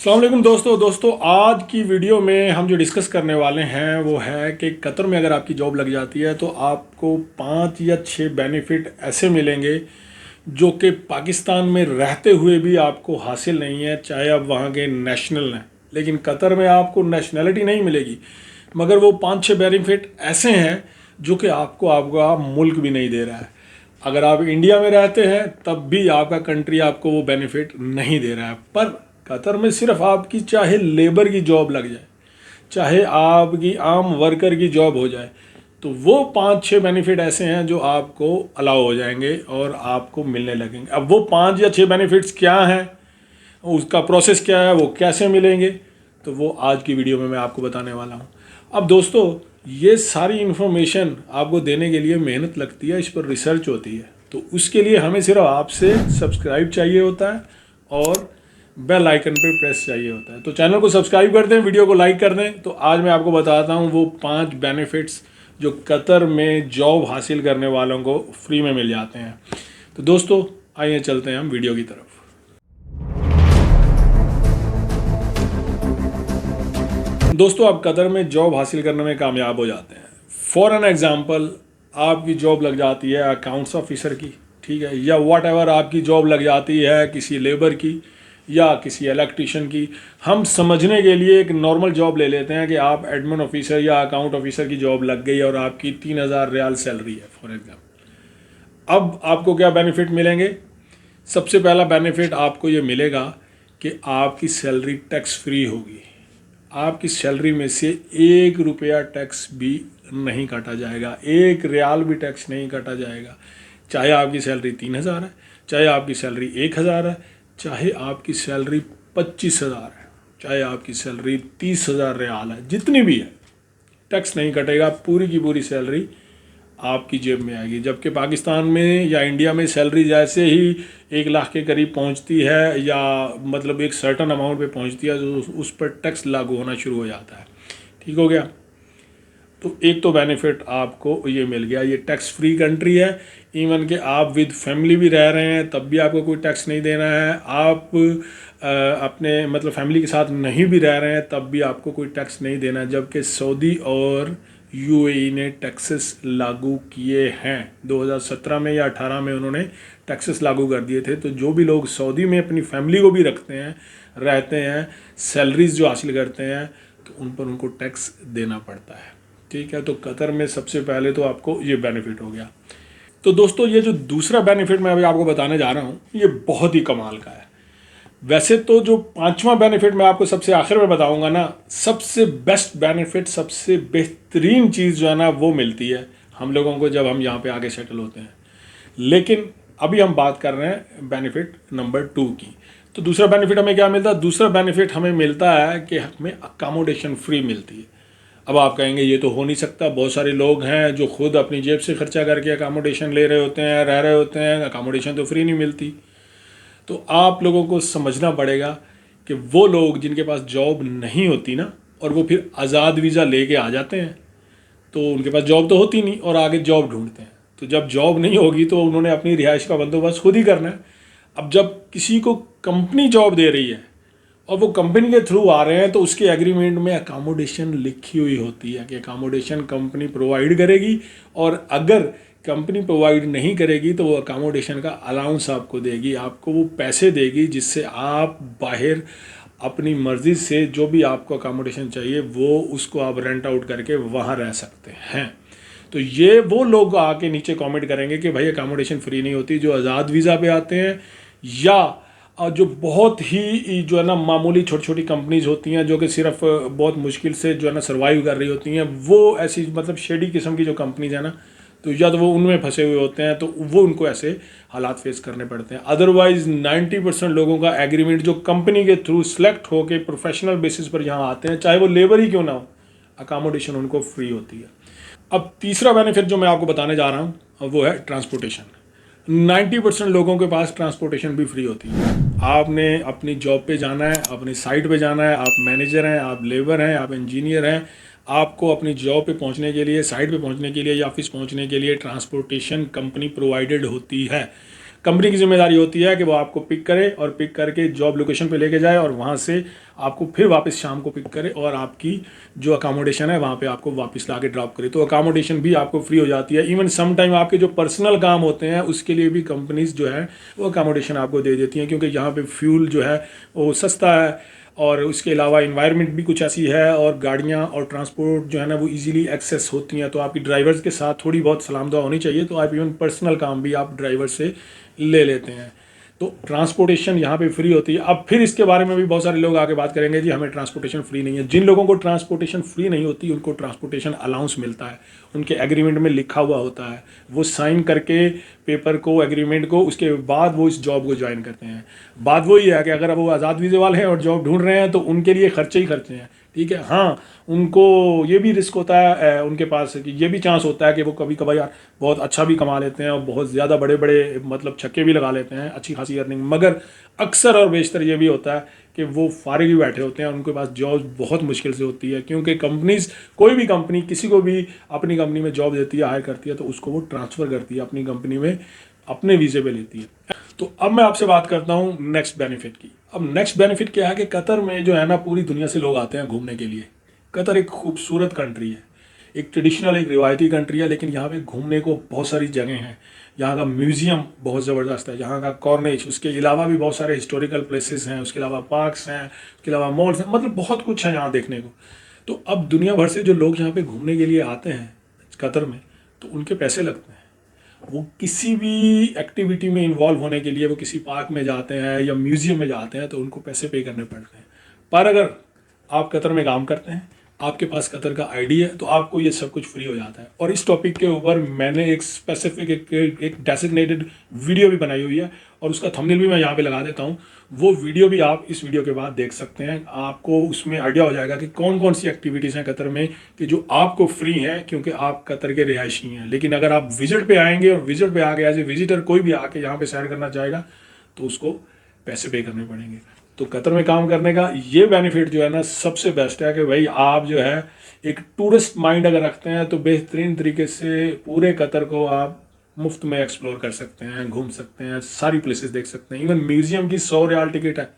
अस्सलाम वालेकुम दोस्तों आज की वीडियो में हम जो डिस्कस करने वाले हैं वो है कि कतर में अगर आपकी जॉब लग जाती है तो आपको 5 या 6 बेनिफिट ऐसे मिलेंगे जो कि पाकिस्तान में रहते हुए भी आपको हासिल नहीं है, चाहे आप वहाँ के नेशनल हैं। लेकिन कतर में आपको नेशनैलिटी नहीं मिलेगी, मगर वो 5-6 बेनिफिट ऐसे हैं जो कि आपको आपका मुल्क भी नहीं दे रहा है। अगर आप इंडिया में रहते हैं तब भी आपका कंट्री आपको वो बेनिफिट नहीं दे रहा है, पर कतर में सिर्फ आपकी चाहे लेबर की जॉब लग जाए, चाहे आपकी आम वर्कर की जॉब हो जाए, तो वो 5-6 बेनिफिट ऐसे हैं जो आपको अलाउ हो जाएंगे और आपको मिलने लगेंगे। अब वो 5 या 6 बेनिफिट्स क्या हैं, उसका प्रोसेस क्या है, वो कैसे मिलेंगे, तो वो आज की वीडियो में मैं आपको बताने वाला हूँ। अब दोस्तों, ये सारी इन्फॉर्मेशन आपको देने के लिए मेहनत लगती है, इस पर रिसर्च होती है, तो उसके लिए हमें सिर्फ आपसे सब्सक्राइब चाहिए होता है और बेल आइकन पे प्रेस चाहिए होता है। तो चैनल को सब्सक्राइब कर दें, वीडियो को लाइक कर दें। तो आज मैं आपको बताता हूँ वो 5 बेनिफिट्स जो कतर में जॉब हासिल करने वालों को फ्री में मिल जाते हैं। तो दोस्तों आइए चलते हैं हम वीडियो की तरफ। दोस्तों, आप कतर में जॉब हासिल करने में कामयाब हो जाते हैं। फॉर एन एग्जांपल, आपकी जॉब लग जाती है अकाउंट्स ऑफिसर की, ठीक है, या वॉट एवर आपकी जॉब लग जाती है किसी लेबर की या किसी इलेक्ट्रिशियन की। हम समझने के लिए एक नॉर्मल जॉब ले लेते हैं कि आप एडमिन ऑफिसर या अकाउंट ऑफिसर की जॉब लग गई और आपकी 3000 रियाल सैलरी है फॉर एग्जाम्पल। अब आपको क्या बेनिफिट मिलेंगे? सबसे पहला बेनिफिट आपको ये मिलेगा कि आपकी सैलरी टैक्स फ्री होगी। आपकी सैलरी में से 1 रुपया टैक्स भी नहीं काटा जाएगा, 1 रियाल भी टैक्स नहीं काटा जाएगा। चाहे आपकी सैलरी 3000 है, चाहे आपकी सैलरी 1000 है, चाहे आपकी सैलरी 25,000 है, चाहे आपकी सैलरी 30,000 रियाल है, जितनी भी है, टैक्स नहीं कटेगा। पूरी की पूरी सैलरी आपकी जेब में आएगी। जबकि पाकिस्तान में या इंडिया में सैलरी जैसे ही 1 लाख के करीब पहुंचती है या मतलब एक सर्टन अमाउंट पे पहुंचती है तो उस पर टैक्स लागू होना शुरू हो जाता है। ठीक हो गया? तो एक तो बेनिफिट आपको ये मिल गया, ये टैक्स फ्री कंट्री है। इवन कि आप विद फैमिली भी रह रहे हैं तब भी आपको कोई टैक्स नहीं देना है। आप अपने मतलब फैमिली के साथ नहीं भी रह रहे हैं तब भी आपको कोई टैक्स नहीं देना है। जबकि सऊदी और यूएई ने टैक्सेस लागू किए हैं 2017 में या 18 में, उन्होंने टैक्सेस लागू कर दिए थे। तो जो भी लोग सऊदी में अपनी फैमिली को भी रखते हैं, रहते हैं, सैलरीज जो हासिल करते हैं, तो उन पर उनको टैक्स देना पड़ता है। ठीक है, तो कतर में सबसे पहले तो आपको ये बेनिफिट हो गया। तो दोस्तों, ये जो दूसरा बेनिफिट मैं अभी आपको बताने जा रहा हूँ, ये बहुत ही कमाल का है। वैसे तो जो 5वां बेनिफिट मैं आपको सबसे आखिर में बताऊंगा ना, सबसे बेस्ट बेनिफिट, सबसे बेहतरीन चीज़ जो है ना वो मिलती है हम लोगों को जब हम यहाँ पे आगे सेटल होते हैं। लेकिन अभी हम बात कर रहे हैं बेनिफिट नंबर 2 की। तो दूसरा बेनिफिट हमें क्या मिलता है? दूसरा बेनिफिट हमें मिलता है कि हमें अकामोडेशन फ्री मिलती है। अब आप कहेंगे ये तो हो नहीं सकता, बहुत सारे लोग हैं जो खुद अपनी जेब से खर्चा करके अकामोडेशन ले रहे होते हैं, रह रहे होते हैं, अकामोडेशन तो फ्री नहीं मिलती। तो आप लोगों को समझना पड़ेगा कि वो लोग जिनके पास जॉब नहीं होती ना, और वो फिर आज़ाद वीज़ा लेके आ जाते हैं, तो उनके पास जॉब तो होती नहीं और आगे जॉब ढूंढते हैं। तो जब जॉब नहीं होगी तो उन्होंने अपनी रिहाइश का बंदोबस्त खुद ही करना है। अब जब किसी को कंपनी जॉब दे रही है और वो कंपनी के थ्रू आ रहे हैं तो उसके एग्रीमेंट में अकामोडेशन लिखी हुई होती है कि अकामोडेशन कंपनी प्रोवाइड करेगी, और अगर कंपनी प्रोवाइड नहीं करेगी तो वो अकामोडेशन का अलाउंस आपको देगी, आपको वो पैसे देगी जिससे आप बाहर अपनी मर्ज़ी से जो भी आपको अकामोडेशन चाहिए वो उसको आप रेंट आउट करके वहाँ रह सकते हैं। तो ये वो लोग आके नीचे कमेंट करेंगे कि भाई अकामोडेशन फ्री नहीं होती, जो आज़ाद वीज़ा पे आते हैं या जो बहुत ही जो है ना मामूली छोटी छोटी कंपनीज होती हैं जो कि सिर्फ बहुत मुश्किल से जो है ना सर्वाइव कर रही होती हैं, वो ऐसी मतलब शेडी किस्म की जो कंपनीज है ना, तो या तो वो उनमें फंसे हुए होते हैं, तो वो उनको ऐसे हालात फेस करने पड़ते हैं। अदरवाइज़ 90% लोगों का एग्रीमेंट जो कंपनी के थ्रू सेलेक्ट होकर प्रोफेशनल बेसिस पर यहाँ आते हैं, चाहे वो लेबर ही क्यों ना हो, अकामोडेशन उनको फ्री होती है। अब तीसरा बेनिफिट जो मैं आपको बताने जा रहा हूँ वो है ट्रांसपोर्टेशन। 90% लोगों के पास ट्रांसपोर्टेशन भी फ्री होती है। आपने अपनी जॉब पे जाना है, अपनी साइट पे जाना है, आप मैनेजर हैं, आप लेबर हैं, आप इंजीनियर हैं, आपको अपनी जॉब पे पहुंचने के लिए, साइट पे पहुंचने के लिए या ऑफिस पहुंचने के लिए ट्रांसपोर्टेशन कंपनी प्रोवाइडेड होती है। कंपनी की जिम्मेदारी होती है कि वो आपको पिक करे और पिक करके जॉब लोकेशन पे लेके जाए और वहाँ से आपको फिर वापस शाम को पिक करे और आपकी जो अकामोडेशन है वहाँ पे आपको वापस ला के ड्रॉप करे। तो अकामोडेशन भी आपको फ्री हो जाती है। इवन सम टाइम आपके जो पर्सनल काम होते हैं उसके लिए भी कंपनीज जो है वो अकामोडेशन आपको दे देती हैं, क्योंकि यहाँ पे फ्यूल जो है वो सस्ता है और उसके अलावा इन्वायरमेंट भी कुछ ऐसी है और गाड़ियाँ और ट्रांसपोर्ट जो है ना वो इजीली एक्सेस होती हैं। तो आपकी ड्राइवर्स के साथ थोड़ी बहुत सलाम दुआ होनी चाहिए, तो आप इवन पर्सनल काम भी आप ड्राइवर से ले लेते हैं। तो ट्रांसपोर्टेशन यहाँ पे फ्री होती है। अब फिर इसके बारे में भी बहुत सारे लोग आके बात करेंगे जी हमें ट्रांसपोर्टेशन फ्री नहीं है। जिन लोगों को ट्रांसपोर्टेशन फ्री नहीं होती उनको ट्रांसपोर्टेशन अलाउंस मिलता है, उनके एग्रीमेंट में लिखा हुआ होता है, वो साइन करके पेपर को एग्रीमेंट को उसके बाद वो इस जॉब को ज्वाइन करते हैं। बात वही है कि अगर वो आज़ाद वीज़े वाले हैं और जॉब ढूंढ रहे हैं तो उनके लिए खर्चे ही खर्चे हैं, ठीक है। हाँ, उनको ये भी रिस्क होता है उनके पास कि ये भी चांस होता है कि वो कभी कभार यार बहुत अच्छा भी कमा लेते हैं और बहुत ज़्यादा बड़े बड़े मतलब छक्के भी लगा लेते हैं, अच्छी खासी अर्निंग। मगर अक्सर और बेशतर ये भी होता है कि वो फारिग ही बैठे होते हैं, उनके पास जॉब बहुत मुश्किल से होती है, क्योंकि कंपनीज कोई भी कंपनी किसी को भी अपनी कंपनी में जॉब देती है, हायर करती है, तो उसको वो ट्रांसफ़र करती है अपनी कंपनी में, अपने वीज़े पे लेती है। तो अब मैं आपसे बात करता हूँ नेक्स्ट बेनिफिट की। अब नेक्स्ट बेनिफिट क्या है कि कतर में जो है ना पूरी दुनिया से लोग आते हैं घूमने के लिए। कतर एक खूबसूरत कंट्री है, एक ट्रेडिशनल एक रिवायती कंट्री है, लेकिन यहाँ पे घूमने को बहुत सारी जगह हैं। यहाँ का म्यूज़ियम बहुत ज़बरदस्त है, यहाँ का कॉर्निश, उसके अलावा भी बहुत सारे हिस्टोरिकल प्लेसेस हैं, उसके अलावा पार्क्स हैं, उसके अलावा मॉल्स हैं, मतलब बहुत कुछ है यहाँ देखने को। तो अब दुनिया भर से जो लोग यहाँ पे घूमने के लिए आते हैं कतर में, तो उनके पैसे लगते हैं। वो किसी भी एक्टिविटी में इन्वॉल्व होने के लिए वो किसी पार्क में जाते हैं या म्यूज़ियम में जाते हैं तो उनको पैसे पे करने पड़ते हैं। पर अगर आप कतर में काम करते हैं, आपके पास कतर का आईडी है, तो आपको ये सब कुछ फ्री हो जाता है। और इस टॉपिक के ऊपर मैंने एक स्पेसिफिक एक डेसिग्नेटेड वीडियो भी बनाई हुई है और उसका थंबनेल भी मैं यहाँ पे लगा देता हूँ। वो वीडियो भी आप इस वीडियो के बाद देख सकते हैं, आपको उसमें आइडिया हो जाएगा कि कौन कौन सी एक्टिविटीज़ हैं कतर में कि जो आपको फ्री हैं, क्योंकि आप कतर के रिहायशी हैं। लेकिन अगर आप विजिट पे आएंगे और विजिट पे आके एज ए विजिटर कोई भी आके यहाँ पे सैर करना चाहेगा तो उसको पैसे पे करने पड़ेंगे। तो कतर में काम करने का ये बेनिफिट जो है ना सबसे बेस्ट है कि भाई आप जो है एक टूरिस्ट माइंड अगर रखते हैं तो बेहतरीन तरीके से पूरे कतर को आप मुफ्त में एक्सप्लोर कर सकते हैं, घूम सकते हैं, सारी प्लेसेस देख सकते हैं। इवन म्यूजियम की 100 रियाल टिकट है,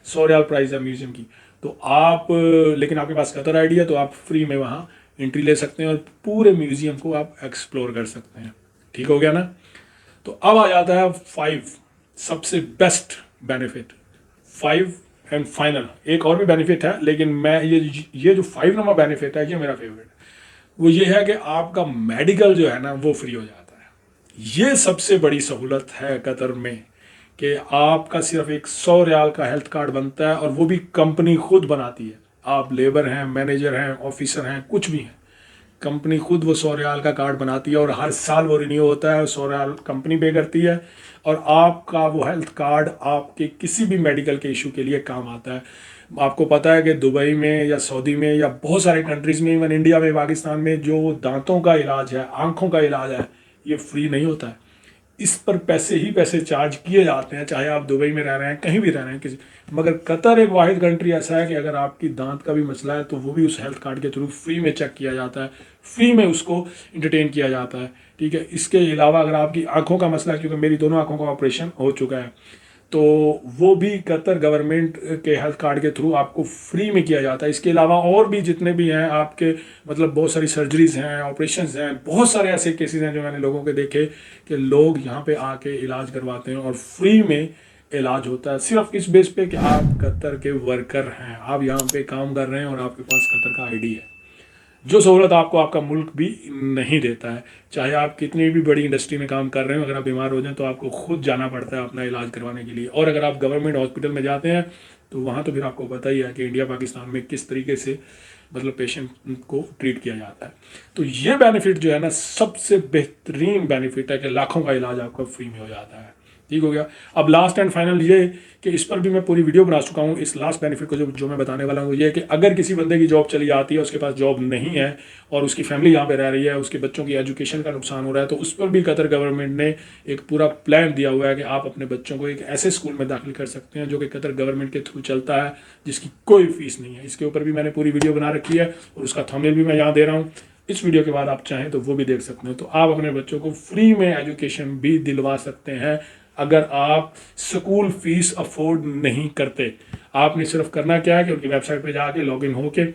100 रियाल प्राइस है म्यूजियम की। तो आप लेकिन आपके पास कतर आईडी है तो आप फ्री में वहाँ एंट्री ले सकते हैं और पूरे म्यूजियम को आप एक्सप्लोर कर सकते हैं। ठीक हो गया ना। तो अब आ जाता है 5 सबसे बेस्ट बेनिफिट, 5 एंड फाइनल। एक और भी बेनिफिट है लेकिन मैं ये जो 5 नंबर बेनिफिट है ये मेरा फेवरेट। वो ये है कि आपका मेडिकल जो है ना वो फ्री हो जाता है। ये सबसे बड़ी सहूलत है कतर में कि आपका सिर्फ एक 100 रियाल का हेल्थ कार्ड बनता है और वो भी कंपनी खुद बनाती है। आप लेबर हैं, मैनेजर हैं, ऑफिसर हैं, कुछ भी हैं, कंपनी खुद वो 100 रियाल का कार्ड बनाती है और हर साल वो रिन्यू होता है। 100 रियाल कंपनी पे करती है और आपका वो हेल्थ कार्ड आपके किसी भी मेडिकल के इशू के लिए काम आता है। आपको पता है कि दुबई में या सऊदी में या बहुत सारे कंट्रीज़ में, इवन इंडिया में, पाकिस्तान में जो दांतों का इलाज है, आँखों का इलाज है, ये फ्री नहीं होता है। इस पर पैसे ही पैसे चार्ज किए जाते हैं, चाहे आप दुबई में रह रहे हैं, कहीं भी रह रहे हैं किसी। मगर कतर एक वाहिद कंट्री ऐसा है कि अगर आपकी दांत का भी मसला है तो वो भी उस हेल्थ कार्ड के थ्रू फ्री में चेक किया जाता है, फ्री में उसको इंटरटेन किया जाता है। ठीक है। इसके अलावा अगर आपकी आंखों का मसला है, क्योंकि मेरी दोनों आंखों का ऑपरेशन हो चुका है, तो वो भी कतर गवर्नमेंट के हेल्थ कार्ड के थ्रू आपको फ्री में किया जाता है। इसके अलावा और भी जितने भी हैं आपके मतलब बहुत सारी सर्जरीज हैं, ऑपरेशंस हैं, बहुत सारे ऐसे केसेस हैं जो मैंने लोगों के देखे कि लोग यहाँ पे आके इलाज करवाते हैं और फ्री में इलाज होता है, सिर्फ इस बेस पे कि आप कतर के वर्कर हैं, आप यहाँ पे काम कर रहे हैं और आपके पास कतर का आईडी है। जो सहूलत आपको आपका मुल्क भी नहीं देता है। चाहे आप कितनी भी बड़ी इंडस्ट्री में काम कर रहे हो, अगर आप बीमार हो जाएं तो आपको खुद जाना पड़ता है अपना इलाज करवाने के लिए। और अगर आप गवर्नमेंट हॉस्पिटल में जाते हैं तो वहाँ तो फिर आपको पता ही है कि इंडिया पाकिस्तान में किस तरीके से मतलब पेशेंट को ट्रीट किया जाता है। तो ये बेनिफिट जो है ना सबसे बेहतरीन बेनिफिट है कि लाखों का इलाज आपका फ्री में हो जाता है। ठीक हो गया। अब लास्ट एंड फाइनल ये कि इस पर भी मैं पूरी वीडियो बना चुका हूँ। इस लास्ट बेनिफिट को जो मैं बताने वाला हूँ ये कि अगर किसी बंदे की जॉब चली जाती है, उसके पास जॉब नहीं है और उसकी फैमिली यहाँ पे रह रही है, उसके बच्चों की एजुकेशन का नुकसान हो रहा है, तो उस पर भी कतर गवर्नमेंट ने एक पूरा प्लान दिया हुआ है कि आप अपने बच्चों को एक ऐसे स्कूल में दाखिल कर सकते हैं जो कि कतर गवर्नमेंट के थ्रू चलता है, जिसकी कोई फीस नहीं है। इसके ऊपर भी मैंने पूरी वीडियो बना रखी है और उसका थंबनेल भी मैं यहाँ दे रहा हूँ। इस वीडियो के बाद आप चाहें तो वो भी देख सकते हैं। तो आप अपने बच्चों को फ्री में एजुकेशन भी दिलवा सकते हैं अगर आप स्कूल फीस अफोर्ड नहीं करते। आपने सिर्फ करना क्या है कि उनकी वेबसाइट पे जाके लॉगिन होके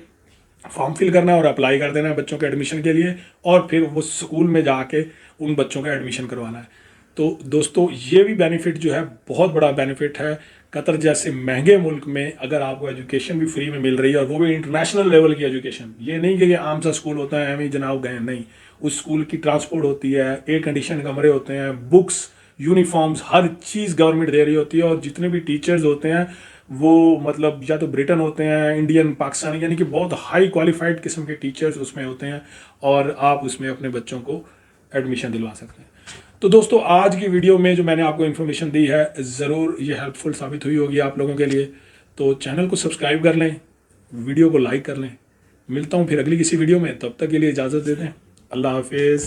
फॉर्म फिल करना है और अप्लाई कर देना है बच्चों के एडमिशन के लिए, और फिर वो स्कूल में जाके उन बच्चों का एडमिशन करवाना है। तो दोस्तों ये भी बेनिफिट जो है बहुत बड़ा बेनिफिट है। कतर जैसे महंगे मुल्क में अगर आपको एजुकेशन भी फ्री में मिल रही है, और वो भी इंटरनेशनल लेवल की एजुकेशन, ये नहीं कि आम सा स्कूल होता है एवं जनाब गए, नहीं, उस स्कूल की ट्रांसपोर्ट होती है, एयर कंडीशन कमरे होते हैं, बुक्स, यूनिफॉर्म्स, हर चीज़ गवर्नमेंट दे रही होती है, और जितने भी टीचर्स होते हैं वो मतलब या तो ब्रिटेन होते हैं, इंडियन, पाकिस्तानी, यानी कि बहुत हाई क्वालिफाइड किस्म के टीचर्स उसमें होते हैं, और आप उसमें अपने बच्चों को एडमिशन दिलवा सकते हैं। तो दोस्तों आज की वीडियो में जो मैंने आपको इन्फॉर्मेशन दी है ज़रूर ये हेल्पफुल साबित हुई होगी आप लोगों के लिए। तो चैनल को सब्सक्राइब कर लें, वीडियो को लाइक कर लें। मिलता हूँ फिर अगली किसी वीडियो में, तब तक के लिए इजाज़त दे दें। अल्लाह हाफिज़।